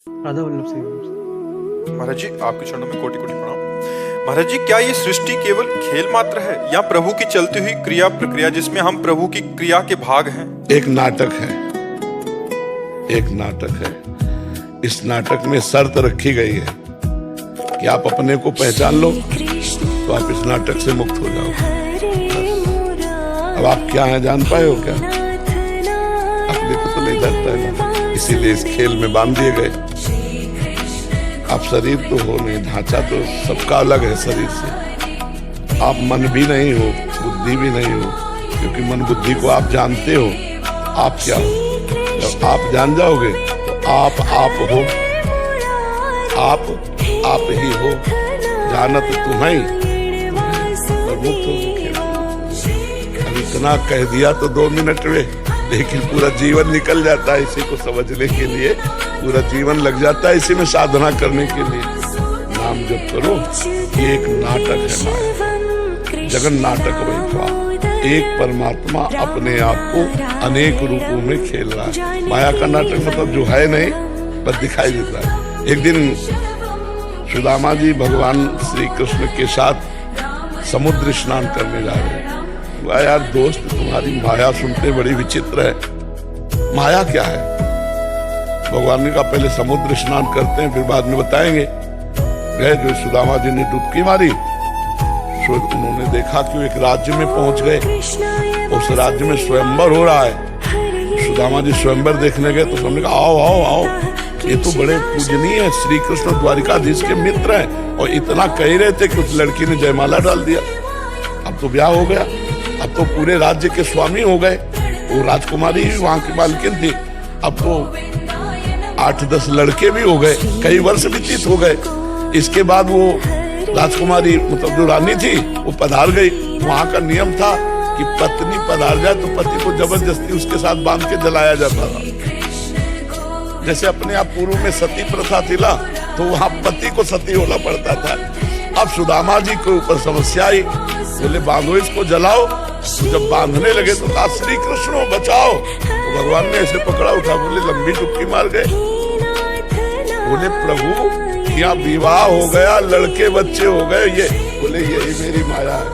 राधा वल्लभ सिंह। महाराज जी, आपके चरणों में कोटि कोटि प्रणाम। महाराज जी, क्या ये सृष्टि केवल खेल मात्र है या प्रभु की चलती हुई क्रिया प्रक्रिया जिसमें हम प्रभु की क्रिया के भाग हैं? एक नाटक है, एक नाटक है। इस नाटक में शर्त रखी गई है कि आप अपने को पहचान लो तो आप इस नाटक से मुक्त हो जाओ। अब आप क्या हैं जान पाए हो क्या? अपने को तो नहीं जानता है, इसीलिए इस खेल में बांध दिए गए। आप शरीर तो हो नहीं, ढांचा तो सबका अलग है शरीर से। आप मन भी नहीं हो, बुद्धि भी नहीं हो, क्योंकि मन बुद्धि को आप जानते हो। आप क्या हो? जब आप जान जाओगे तो आप हो, आप ही हो। जानत तुम्हें और मुक्त हो। अब इतना कह दिया तो 2 मिनट में, लेकिन पूरा जीवन निकल जाता है इसी को समझने के लिए। पूरा जीवन लग जाता है इसी में साधना करने के लिए। नाम जप करो, ये एक नाटक है माया, जगन नाटक बैठा। एक परमात्मा अपने आप को अनेक रूपों में खेल रहा है। माया का नाटक मतलब जो है नहीं, बस दिखाई देता है। एक दिन सुदामा जी भगवान श्री कृष्ण के साथ समुद्र स्नान करने जा रहे हैं। वाह यार दोस्त, तुम्हारी माया सुनते बड़ी विचित्र है। माया क्या है? भगवान ने कहा पहले समुद्र स्नान करते हैं, फिर बाद में बताएंगे। गए, जो सुदामा जी ने डुबकी मारी, उन्होंने देखा कि एक राज्य में पहुंच गए। उस राज्य में स्वयंवर हो रहा है। सुदामा जी स्वयंवर देखने गए तो हमने कहा आओ आओ आओ, ये तो बड़े पूजनीय है, श्री कृष्ण द्वारिकाधीश के मित्र हैं। और इतना कह रहे थे कि उस लड़की ने जयमाला डाल दिया। अब तो ब्याह हो गया, अब तो पूरे राज्य के स्वामी हो गए। वो राजकुमारी ही वहां की मालकिन थी। अब तो 8-10 लड़के भी हो गए, कई वर्ष व्यतीत हो गए। इसके बाद वो राजकुमारी मतलब जो रानी थी वो पधार गई। वहां का नियम था कि पत्नी पधार जाए तो पति को जबरदस्ती उसके साथ बांध के जलाया जाता था। जैसे अपने आप पूर्व में सती प्रथा थी ना, तो वहां पति को सती होना पड़ता था। अब सुदामा जी के ऊपर समस्या आई, बोले बांधो इसको, जलाओ। तो जब बांधने लगे तो कहा श्री कृष्ण बचाओ। तो भगवान ने ऐसे पकड़ा, उठा, बोले लंबी डुबकी मार गए। बोले प्रभु यहाँ विवाह हो गया, लड़के बच्चे हो गए। ये बोले यही मेरी माया है।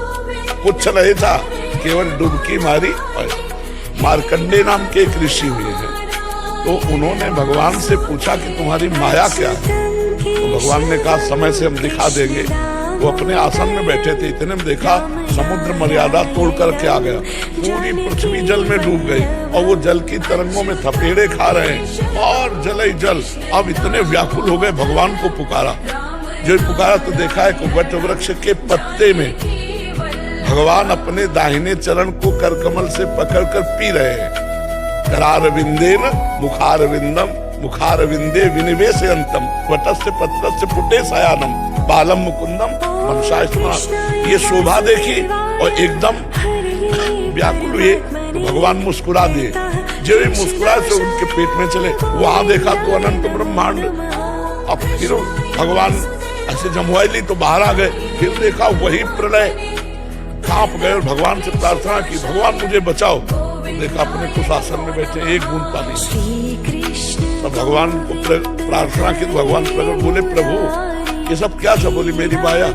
कुछ नहीं था, केवल डुबकी मारी। और मार्कंडे नाम के एक ऋषि हुए हैं, तो उन्होंने भगवान से पूछा कि तुम्हारी माया क्या है? तो भगवान ने कहा समय से हम दिखा देंगे। वो अपने आसन में बैठे थे, इतने में देखा समुद्र मर्यादा तोड़ करके आ गया। पूरी पृथ्वी जल में डूब गई और वो जल की तरंगों में थपेड़े खा रहे हैं और जल ही जल। अब इतने व्याकुल हो गए, भगवान को पुकारा। जो पुकारा तो देखा है कि वट वृक्ष के पत्ते में भगवान अपने दाहिने चरण को करकमल से पकड़कर पी रहे हैं। करारविंदेन मुखारविंदम मुखारविंदे विनिवेशयन्तम वटस्य पत्रस्य पुटे शयानम बालम मुकुंदम मनसाय स्मरण। ये शोभा देखी और एकदम व्याकुल हुए। तो भगवान मुस्कुरा दिए। जो भी मुस्कुरा से उनके पेट में चले, वहां देखा तो अनंत ब्रह्मांड। अब फिर भगवान ऐसे जमुआई तो बाहर आ गए। फिर देखा वही प्रलय, कांप गए और भगवान से प्रार्थना की, भगवान मुझे बचाओ। देखा अपने कुछ आसन में बैठे, एक बूंद पानी। तो भगवान को प्रार्थना की तो भगवान प्रकट, बोले प्रभु ये सब क्या था? बोली मेरी माया।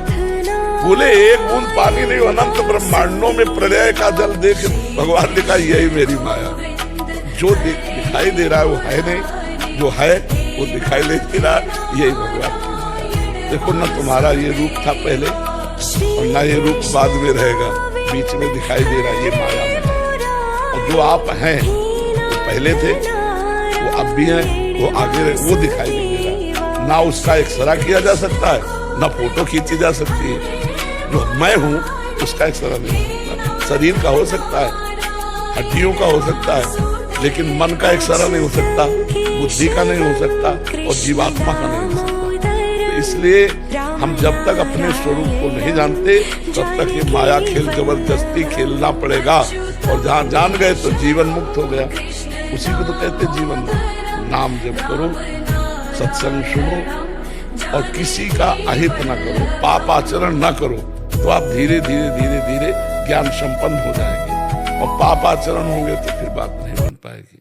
बोले एक बूंद पानी नहीं, अनंत ब्रह्मांडों में प्रलय का जल देख भगवान ने कहा यही मेरी माया। जो दिखाई दे रहा है वो है नहीं, जो है वो दिखाई नहीं रहा, यही भगवान की माया। देखो ना, तुम्हारा ये रूप था पहले और ना ये रूप बाद में रहेगा, बीच में दिखाई दे रहा है, ये माया में। और जो आप हैं वो पहले थे, वो अब भी हैं, वो आगे रहे, वो दिखाई नहीं दे रहा। ना उसका एक्सरा किया जा सकता है, ना फोटो खींची जा सकती है। जो मैं हूँ उसका एक्सरा नहीं हो सकता। शरीर का हो सकता है, हड्डियों का हो सकता है, लेकिन मन का एक्सरा नहीं हो सकता, बुद्धि का नहीं हो सकता और जीवात्मा का नहीं हो सकता। तो इसलिए हम जब तक अपने स्वरूप को नहीं जानते तब तक ये माया खेल जबरदस्ती खेलना पड़ेगा। और जहाँ जान गए तो जीवन मुक्त हो गया। उसी को तो कहते जीवन मुक्त। नाम जप करो, सत्संग सुनो और किसी का अहित न करो, पाप आचरण न करो, तो आप धीरे धीरे धीरे धीरे ज्ञान संपन्न हो जाएंगे। और पाप आचरण होंगे तो फिर बात नहीं बन पाएगी।